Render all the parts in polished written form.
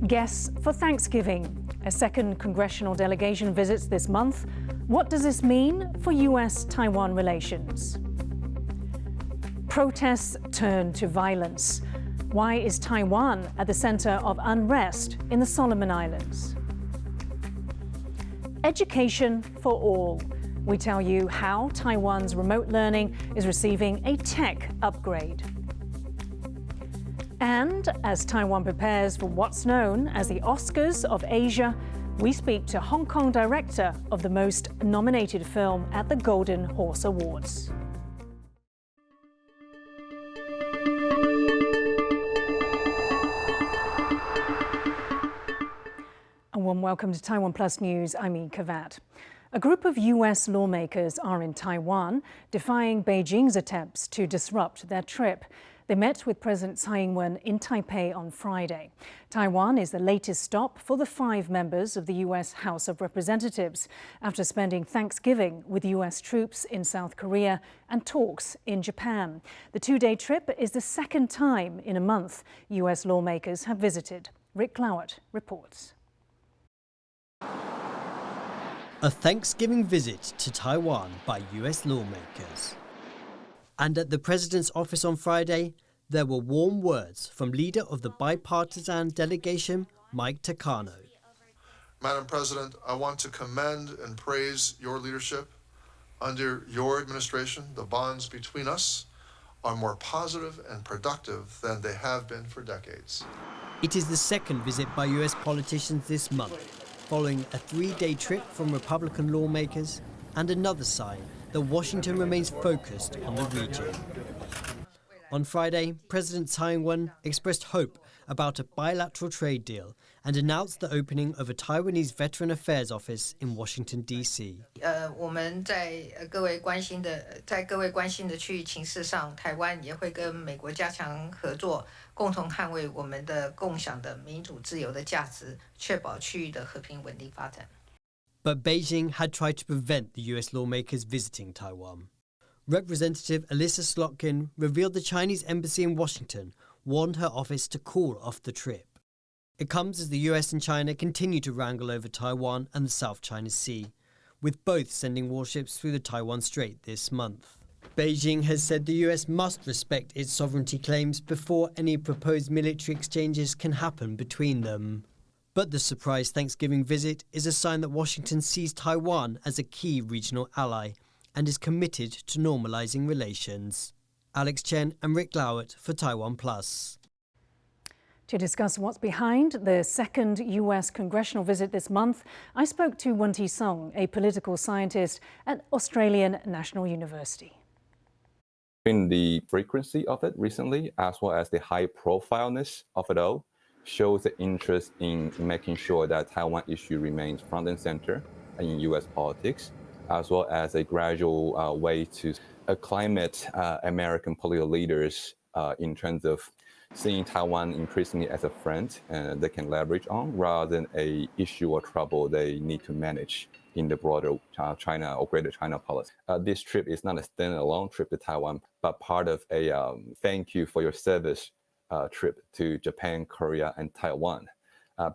Guests for Thanksgiving. A second congressional delegation visits this month. What does this mean for U.S. Taiwan relations? Protests turn to violence. Why is Taiwan at the center of unrest in the Solomon Islands? Education for all. We tell you how Taiwan's remote learning is receiving a tech upgrade. And as Taiwan prepares for what's known as the Oscars of Asia, we speak to Hong Kong director of the most nominated film at the Golden Horse Awards. A warm welcome to TaiwanPlus News. I'm Yin Khvat. A group of U.S. lawmakers are in Taiwan, defying Beijing's attempts to disrupt their trip. They met with President Tsai Ing-wen in Taipei on Friday. Taiwan is the latest stop for the 5 members of the U.S. House of Representatives after spending Thanksgiving with U.S. troops in South Korea and talks in Japan. The 2-day trip is the second time in a month U.S. lawmakers have visited. Rick Glowett reports. A Thanksgiving visit to Taiwan by U.S. lawmakers. And at the President's office on Friday, there were warm words from leader of the bipartisan delegation, Mike Takano. Madam President, I want to commend and praise your leadership. Under your administration, the bonds between us are more positive and productive than they have been for decades. It is the second visit by U.S. politicians this month, following a 3-day trip from Republican lawmakers and another sign that Washington remains focused on the region. On Friday, President Tsai Ing-wen expressed hope about a bilateral trade deal and announced the opening of a Taiwanese Veteran Affairs office in Washington, D.C. 我们在各位关心的区域情势上，台湾也会跟美国加强合作，共同捍卫我们的共享的民主自由的价值，确保区域的和平稳定发展。 But Beijing had tried to prevent the U.S. lawmakers visiting Taiwan. Representative Alyssa Slotkin revealed the Chinese embassy in Washington warned her office to call off the trip. It comes as the U.S. and China continue to wrangle over Taiwan and the South China Sea, with both sending warships through the Taiwan Strait this month. Beijing has said the U.S. must respect its sovereignty claims before any proposed military exchanges can happen between them. But the surprise Thanksgiving visit is a sign that Washington sees Taiwan as a key regional ally and is committed to normalizing relations. Alex Chen and Rick Glowett for TaiwanPlus. To discuss what's behind the second U.S. congressional visit this month, I spoke to Wen-Ti Song, a political scientist at Australian National University. In the frequency of it recently, as well as the high profileness of it all, shows the interest in making sure that Taiwan issue remains front and center in U.S. politics, as well as a gradual way to acclimate American political leaders in terms of seeing Taiwan increasingly as a friend they can leverage on, rather than a issue or trouble they need to manage in the broader China or Greater China policy. This trip is not a standalone trip to Taiwan, but part of a thank you for your service trip to Japan, Korea, and Taiwan,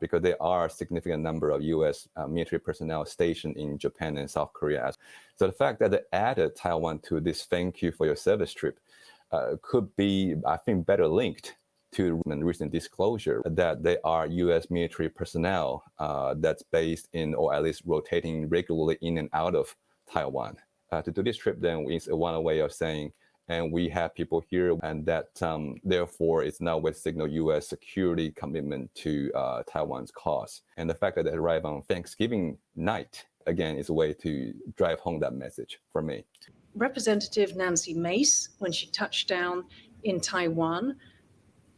because there are a significant number of U.S. military personnel stationed in Japan and South Korea. So the fact that they added Taiwan to this thank you for your service trip could be, I think, better linked to recent disclosure that they are U.S. military personnel that's based in, or at least rotating regularly in and out of Taiwan. To do this trip then is one way of saying, and we have people here, and that therefore it's now with signal U.S. security commitment to Taiwan's cause. And the fact that they arrive on Thanksgiving night, again, is a way to drive home that message for me. Representative Nancy Mace, when she touched down in Taiwan,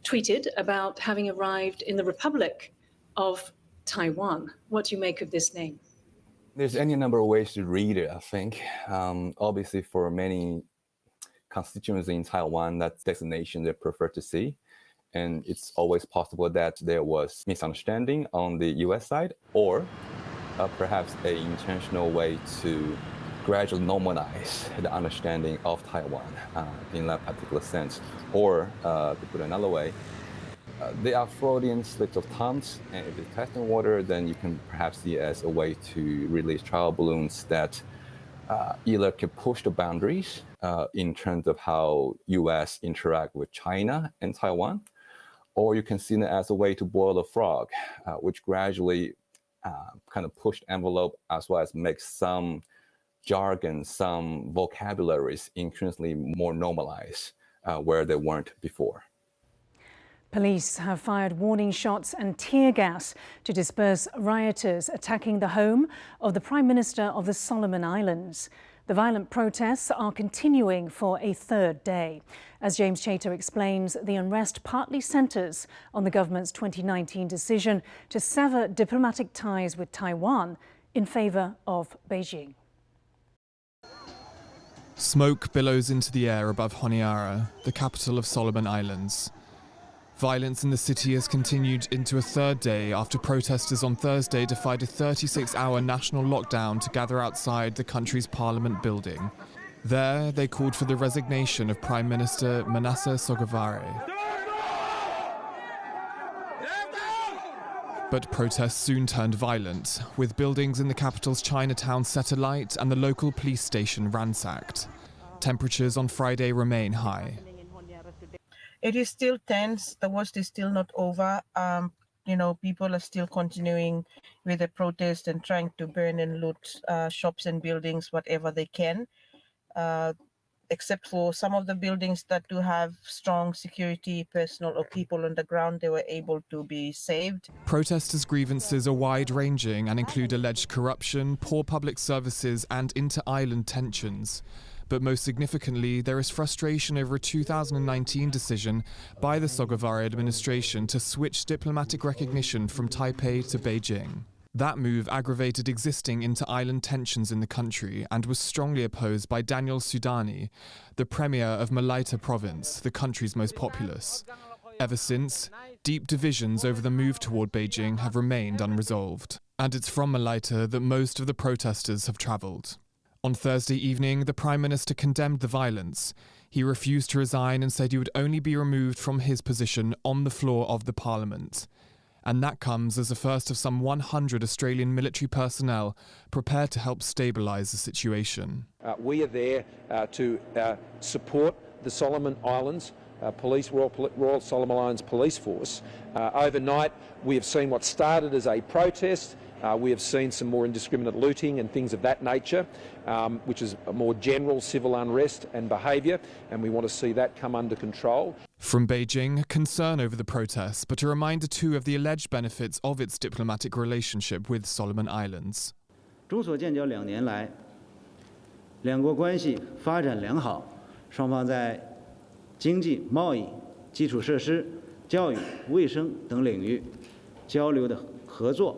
tweeted about having arrived in the Republic of Taiwan. What do you make of this name? There's any number of ways to read it, I think. Obviously, for many constituents in Taiwan, that's the destination they prefer to see. And it's always possible that there was misunderstanding on the US side, or perhaps an intentional way to gradually normalize the understanding of Taiwan in that particular sense. Or, to put it another way, They are Freudian slips of tongues, and if it's testing water, then you can perhaps see it as a way to release trial balloons that either can push the boundaries in terms of how U.S. interact with China and Taiwan, or you can see it as a way to boil the frog, which gradually kind of push the envelope as well as make some jargon, some vocabularies increasingly more normalized where they weren't before. Police have fired warning shots and tear gas to disperse rioters attacking the home of the Prime Minister of the Solomon Islands. The violent protests are continuing for a third day. As James Chater explains, the unrest partly centres on the government's 2019 decision to sever diplomatic ties with Taiwan in favour of Beijing. Smoke billows into the air above Honiara, the capital of Solomon Islands. Violence in the city has continued into a third day after protesters on Thursday defied a 36-hour national lockdown to gather outside the country's parliament building. There, they called for the resignation of Prime Minister Manasseh Sogavare. But protests soon turned violent, with buildings in the capital's Chinatown set alight and the local police station ransacked. Temperatures on Friday remain high. It is still tense. The worst is still not over. People are still continuing with the protest and trying to burn and loot shops and buildings, whatever they can. Except for some of the buildings that do have strong security personnel or people on the ground, they were able to be saved. Protesters' grievances are wide-ranging and include alleged corruption, poor public services and inter-island tensions. But most significantly, there is frustration over a 2019 decision by the Sogavare administration to switch diplomatic recognition from Taipei to Beijing. That move aggravated existing inter-island tensions in the country and was strongly opposed by Daniel Sudani, the premier of Malaita province, the country's most populous. Ever since, deep divisions over the move toward Beijing have remained unresolved. And it's from Malaita that most of the protesters have travelled. On Thursday evening, the Prime Minister condemned the violence. He refused to resign and said he would only be removed from his position on the floor of the Parliament. And that comes as the first of some 100 Australian military personnel prepared to help stabilise the situation. We are there to support the Solomon Islands Police, Royal Solomon Islands Police Force. Overnight, we have seen what started as a protest. We have seen some more indiscriminate looting and things of that nature, which is a more general civil unrest and behaviour, and we want to see that come under control. From Beijing, concern over the protests, but a reminder too of the alleged benefits of its diplomatic relationship with Solomon Islands. 中所建交2年来，两国关系发展良好，双方在经济、贸易、基础设施、教育、卫生等领域交流的合作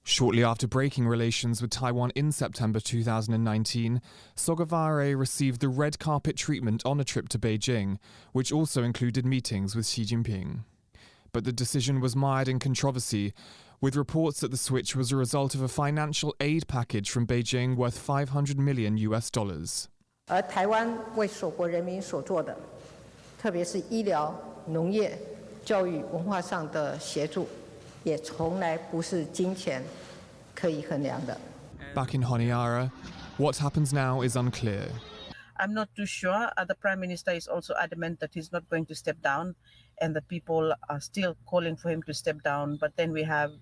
Shortly after breaking relations with Taiwan in September 2019, Sogavare received the red carpet treatment on a trip to Beijing, which also included meetings with Xi Jinping. But the decision was mired in controversy, with reports that the switch was a result of a financial aid package from Beijing worth $500 million. 而台湾为所国人民所做的，特别是医疗、农业、教育、文化上的协助。 也从来不是金钱可以衡量的。 Back in Honiara, what happens now is unclear. I'm not too sure. The Prime Minister is also adamant that he's not going to step down, and the people are still calling for him to step down. But then we have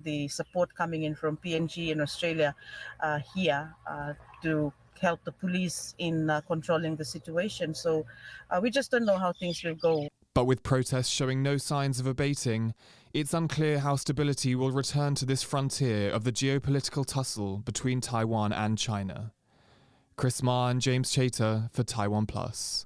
the support coming in from PNG in Australia here to help the police in controlling the situation. So we just don't know how things will go. But with protests showing no signs of abating, it's unclear how stability will return to this frontier of the geopolitical tussle between Taiwan and China. Chris Ma and James Chater for TaiwanPlus.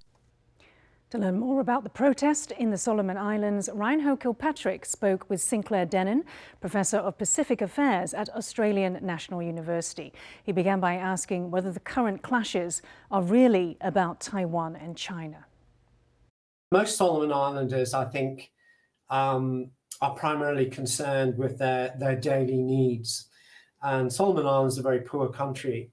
To learn more about the protest in the Solomon Islands, Ryan Kilpatrick spoke with Sinclair Denon, Professor of Pacific Affairs at Australian National University. He began by asking whether the current clashes are really about Taiwan and China. Most Solomon Islanders, I think, are primarily concerned with their daily needs. And Solomon Islands is a very poor country.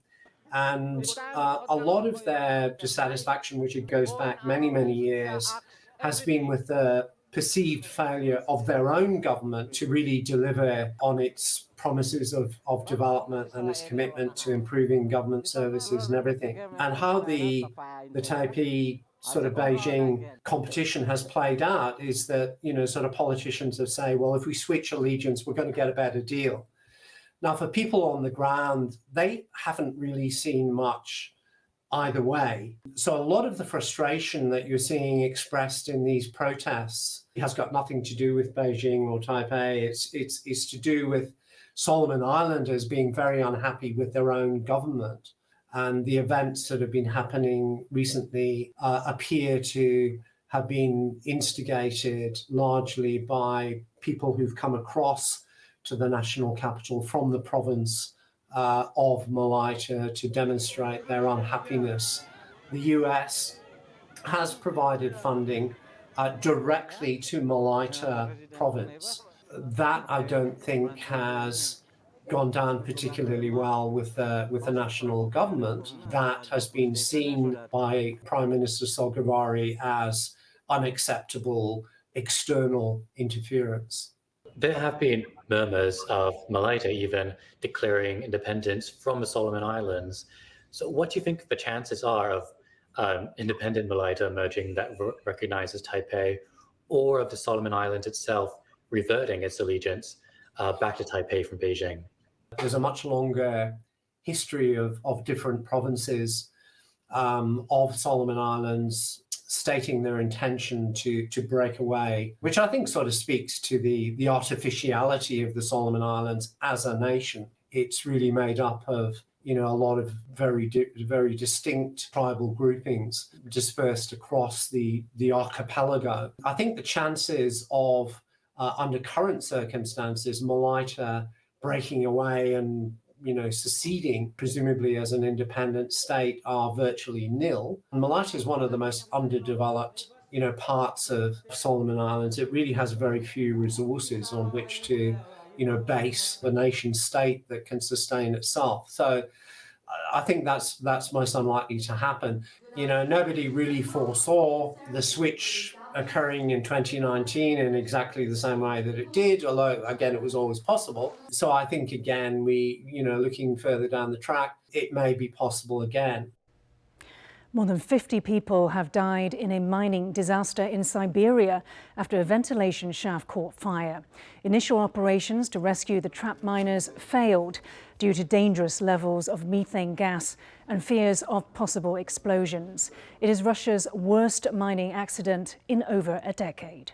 And a lot of their dissatisfaction, which it goes back many, many years, has been with the perceived failure of their own government to really deliver on its promises of development and its commitment to improving government services and everything. And how the Taipei sort of Beijing competition has played out is that, sort of politicians have said, well, if we switch allegiance, we're going to get a better deal. Now, for people on the ground, they haven't really seen much either way. So a lot of the frustration that you're seeing expressed in these protests has got nothing to do with Beijing or Taipei. It's to do with Solomon Islanders being very unhappy with their own government. And the events that have been happening recently appear to have been instigated largely by people who've come across to the national capital from the province of Malaita to demonstrate their unhappiness. The US has provided funding directly to Malaita province. That, I don't think, has gone down particularly well with the national government. That has been seen by Prime Minister Sogavare as unacceptable external interference. There have been murmurs of Malaita even declaring independence from the Solomon Islands. So what do you think the chances are of independent Malaita emerging that recognizes Taipei, or of the Solomon Islands itself reverting its allegiance back to Taipei from Beijing? There's a much longer history of different provinces of Solomon Islands stating their intention to break away, which I think sort of speaks to the artificiality of the Solomon Islands as a nation. It's really made up of a lot of very distinct tribal groupings dispersed across the archipelago. I think the chances of, under current circumstances, Malaita breaking away and seceding, presumably as an independent state, are virtually nil. Malaita is one of the most underdeveloped, parts of Solomon Islands. It really has very few resources on which to, base a nation state that can sustain itself. So I think that's most unlikely to happen. Nobody really foresaw the switch occurring in 2019 in exactly the same way that it did, although, again, it was always possible. So I think, again, looking further down the track, it may be possible again. More than 50 people have died in a mining disaster in Siberia after a ventilation shaft caught fire. Initial operations to rescue the trapped miners failed due to dangerous levels of methane gas and fears of possible explosions. It is Russia's worst mining accident in over a decade.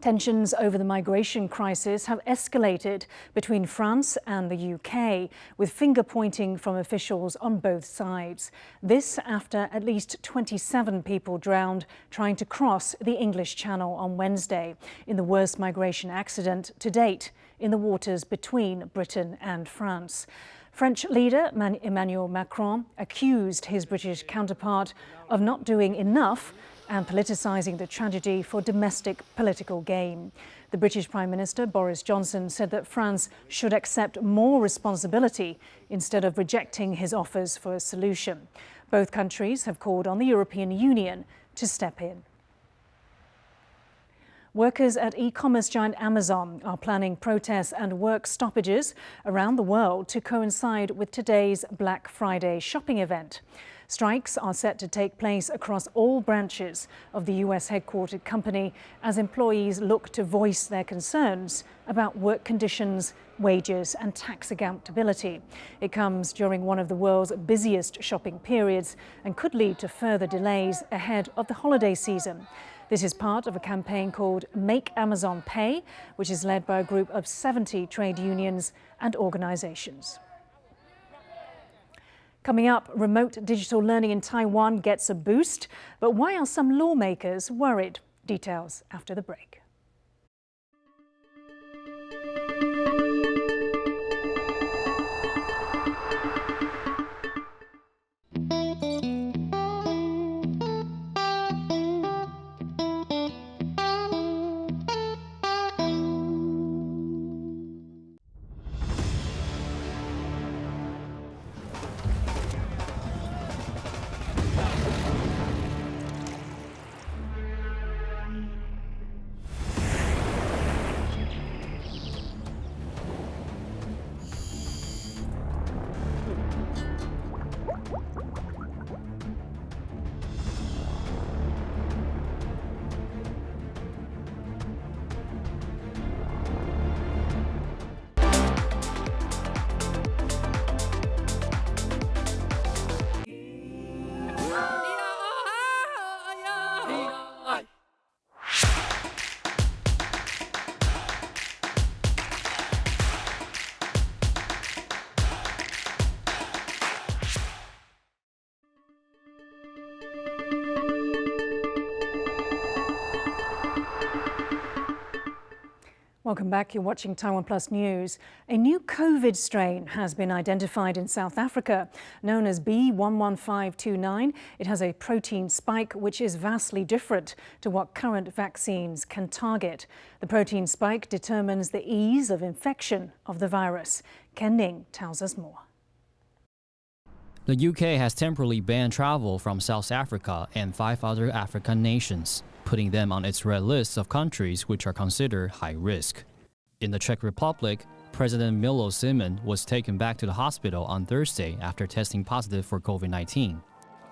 Tensions over the migration crisis have escalated between France and the UK, with finger-pointing from officials on both sides. This after at least 27 people drowned trying to cross the English Channel on Wednesday in the worst migration accident to date in the waters between Britain and France. French leader Emmanuel Macron accused his British counterpart of not doing enough and politicising the tragedy for domestic political gain. The British Prime Minister Boris Johnson said that France should accept more responsibility instead of rejecting his offers for a solution. Both countries have called on the European Union to step in. Workers at e-commerce giant Amazon are planning protests and work stoppages around the world to coincide with today's Black Friday shopping event. Strikes are set to take place across all branches of the US headquartered company as employees look to voice their concerns about work conditions, wages and tax accountability. It comes during one of the world's busiest shopping periods and could lead to further delays ahead of the holiday season. This is part of a campaign called Make Amazon Pay, which is led by a group of 70 trade unions and organizations. Coming up, remote digital learning in Taiwan gets a boost, but why are some lawmakers worried? Details after the break. Welcome back. You're watching TaiwanPlus News. A new COVID strain has been identified in South Africa, known as B11529. It has a protein spike which is vastly different to what current vaccines can target. The protein spike determines the ease of infection of the virus. Ken Ning tells us more. The UK has temporarily banned travel from South Africa and 5 other African nations, putting them on its red list of countries which are considered high risk. In the Czech Republic, President Miloš Zeman was taken back to the hospital on Thursday after testing positive for COVID-19.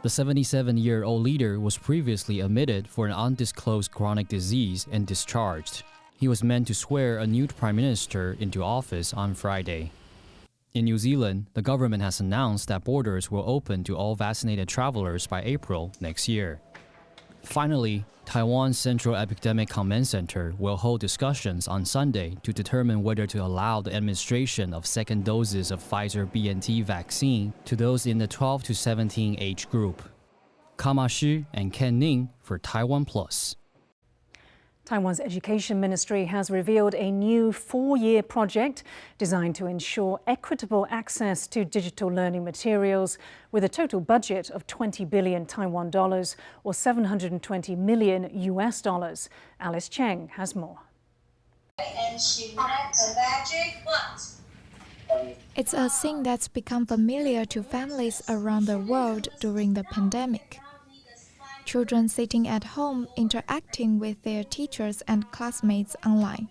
The 77-year-old leader was previously admitted for an undisclosed chronic disease and discharged. He was meant to swear a new prime minister into office on Friday. In New Zealand, the government has announced that borders will open to all vaccinated travelers by April next year. Finally, Taiwan's Central Epidemic Command Center will hold discussions on Sunday to determine whether to allow the administration of second doses of Pfizer BNT vaccine to those in the 12 to 17 age group. Kama Shi and Ken Ning for TaiwanPlus. Taiwan's Education Ministry has revealed a new 4-year project designed to ensure equitable access to digital learning materials with a total budget of 20 billion Taiwan dollars or $720 million US dollars. Alice Cheng has more. It's a thing that's become familiar to families around the world during the pandemic. Children sitting at home interacting with their teachers and classmates online.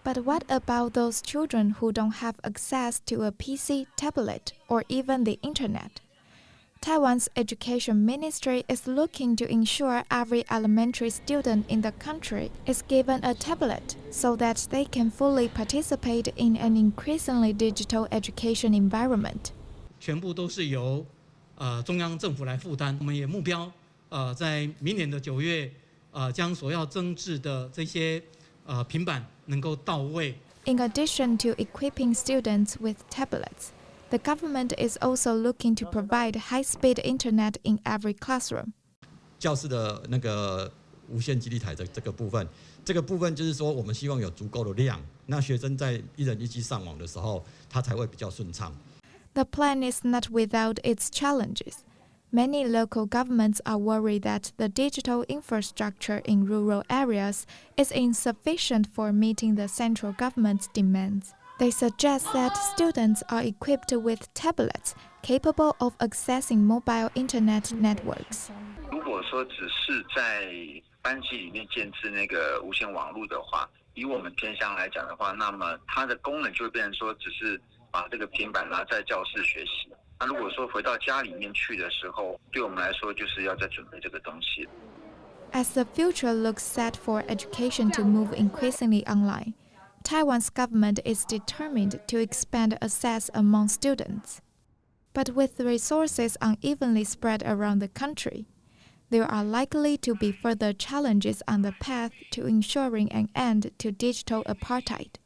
But what about those children who don't have access to a PC, tablet, or even the internet? Taiwan's Education Ministry is looking to ensure every elementary student in the country is given a tablet so that they can fully participate in an increasingly digital education environment. 全部都是由中央政府来负担。我们也目标在明年的9月将所要增置的这些平板能够到位。In addition to equipping students with tablets, the government is also looking to provide high-speed internet in every classroom. 教室的那个无线基地台的这个部分就是说我们希望有足够的量，那学生在一人一机上网的时候，它才会比较顺畅。The plan is not without its challenges. Many local governments are worried that the digital infrastructure in rural areas is insufficient for meeting the central government's demands. They suggest that students are equipped with tablets capable of accessing mobile internet networks. 如果说只是在班级里面建置那个无线网络的话，以我们偏乡来讲的话，那么它的功能就会变成说只是把这个平板拿在教室学习。那如果说回到家里面去的时候，对我们来说就是要再准备这个东西。As the future looks set for education to move increasingly online, Taiwan's government is determined to expand access among students. But with resources unevenly spread around the country, there are likely to be further challenges on the path to ensuring an end to digital apartheid.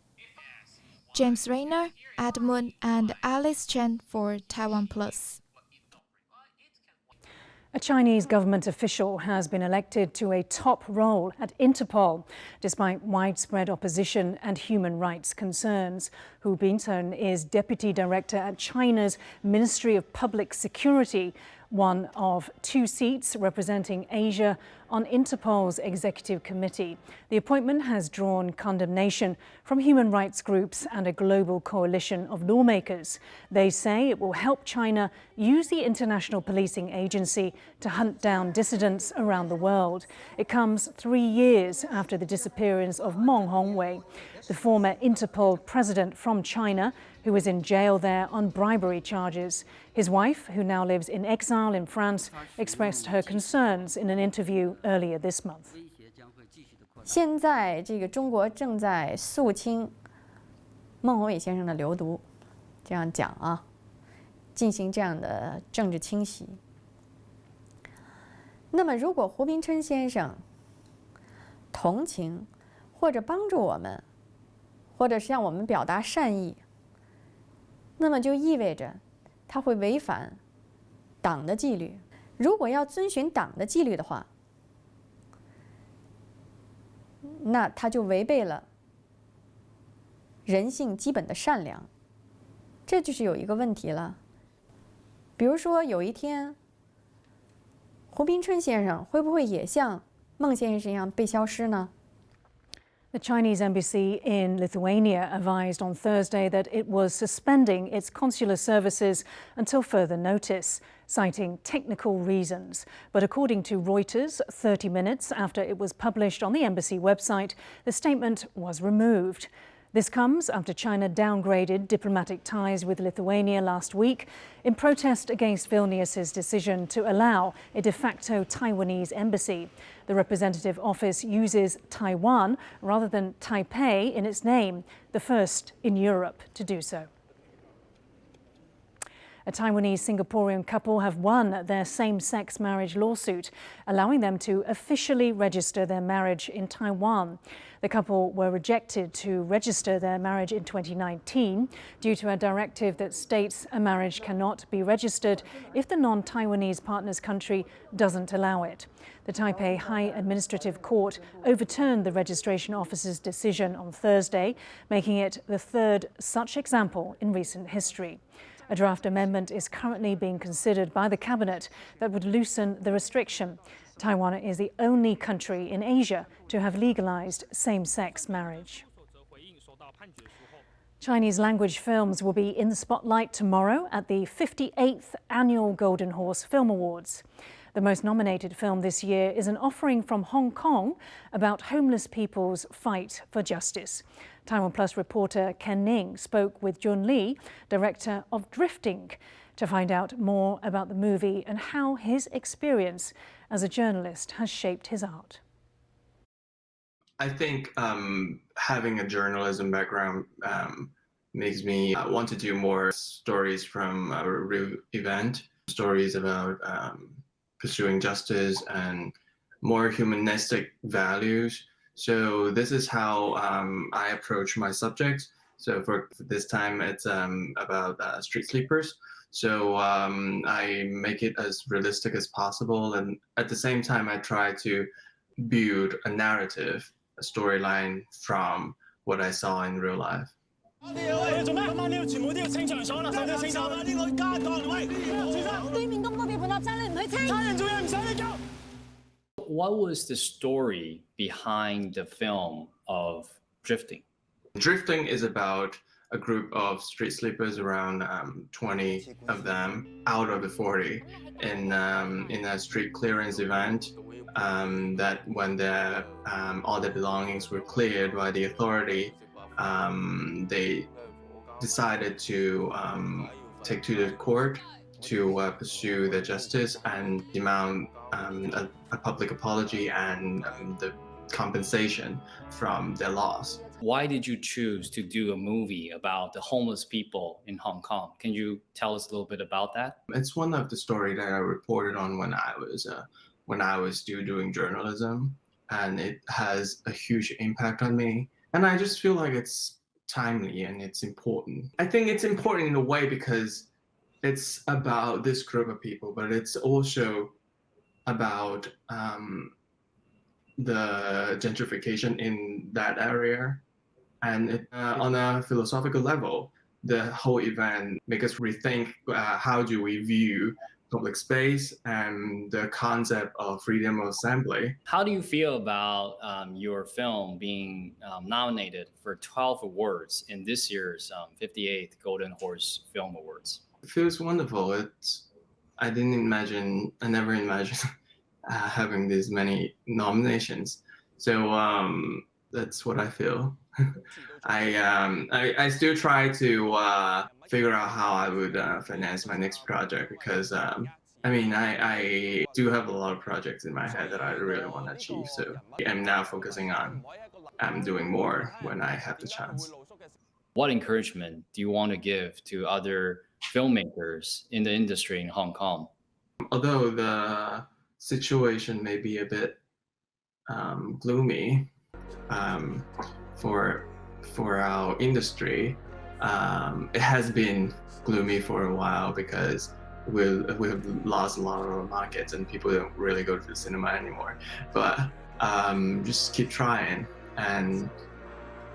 James Rayner, Ed Moon, and Alice Chen for TaiwanPlus. A Chinese government official has been elected to a top role at Interpol, despite widespread opposition and human rights concerns. Hu Bintong is deputy director at China's Ministry of Public Security, one of 2 seats representing Asia on Interpol's executive committee. The appointment has drawn condemnation from human rights groups and a global coalition of lawmakers. They say it will help China use the International Policing Agency to hunt down dissidents around the world. It comes 3 years after the disappearance of Meng Hongwei, the former Interpol president from China, who was in jail there on bribery charges. His wife, who now lives in exile in France, expressed her concerns in an interview earlier this month. 现在这个中国正在肃清孟宏伟先生的流毒，这样讲啊，进行这样的政治清洗。那么，如果胡斌琛先生同情或者帮助我们，或者是向我们表达善意，那么就意味着他会违反党的纪律。如果要遵循党的纪律的话，那他就违背了人性基本的善良。这就是有一个问题了。比如说有一天，胡宾春先生会不会也像孟先生一样被消失呢？ The Chinese embassy in Lithuania advised on Thursday that it was suspending its consular services until further notice, citing technical reasons. But according to Reuters, 30 minutes after it was published on the embassy website, the statement was removed. This comes after China downgraded diplomatic ties with Lithuania last week in protest against Vilnius's decision to allow a de facto Taiwanese embassy. The representative office uses Taiwan rather than Taipei in its name, the first in Europe to do so. A Taiwanese-Singaporean couple have won their same-sex marriage lawsuit, allowing them to officially register their marriage in Taiwan. The couple were rejected to register their marriage in 2019 due to a directive that states a marriage cannot be registered if the non-Taiwanese partner's country doesn't allow it. The Taipei High Administrative Court overturned the registration officer's decision on Thursday, making it the third such example in recent history. A draft amendment is currently being considered by the cabinet that would loosen the restriction. Taiwan is the only country in Asia to have legalized same-sex marriage. Chinese language films will be in the spotlight tomorrow at the 58th Annual Golden Horse Film Awards. The most nominated film this year is an offering from Hong Kong about homeless people's fight for justice. TaiwanPlus reporter Ken Ning spoke with Jun Lee, director of Drifting, to find out more about the movie and how his experience as a journalist has shaped his art. I think having a journalism background makes me want to do more stories from a real event, stories about pursuing justice and more humanistic values. So this is how I approach my subjects. So for this time, it's about street sleepers. So I make it as realistic as possible. And at the same time, I try to build a narrative, a storyline from what I saw in real life. What was the story behind the film of Drifting? Drifting is about a group of street sleepers, around 20 of them out of the 40, in a street clearance event. That when all their belongings were cleared by the authority, they decided to take to the court to pursue their justice and demand a public apology and the compensation from their loss. Why did you choose to do a movie about the homeless people in Hong Kong? Can you tell us a little bit about that? It's one of the stories that I reported on when I was still doing journalism, and it has a huge impact on me. And I just feel like it's timely and it's important. I think it's important in a way because it's about this group of people, but it's also about the gentrification in that area. And on a philosophical level, the whole event makes us rethink how do we view public space and the concept of freedom of assembly. How do you feel about your film being nominated for 12 awards in this year's 58th Golden Horse Film Awards? It feels wonderful. I never imagined having this many nominations. So that's what I feel. I still try to figure out how I would finance my next project, because I do have a lot of projects in my head that I really want to achieve. So I'm now focusing on doing more when I have the chance. What encouragement do you want to give to other filmmakers in the industry in Hong Kong? Although the situation may be a bit gloomy for our industry, it has been gloomy for a while because we have lost a lot of our markets and people don't really go to the cinema anymore. But just keep trying, and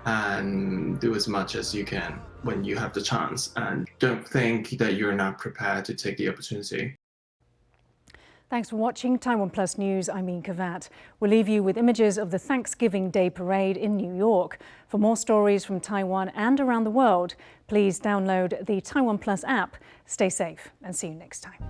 and do as much as you can when you have the chance, and don't think that you're not prepared to take the opportunity. Thanks for watching TaiwanPlus News. I'm Yin Khvat. We'll leave you with images of the Thanksgiving Day Parade in New York. For more stories from Taiwan and around the world, please download the TaiwanPlus app. Stay safe and see you next time.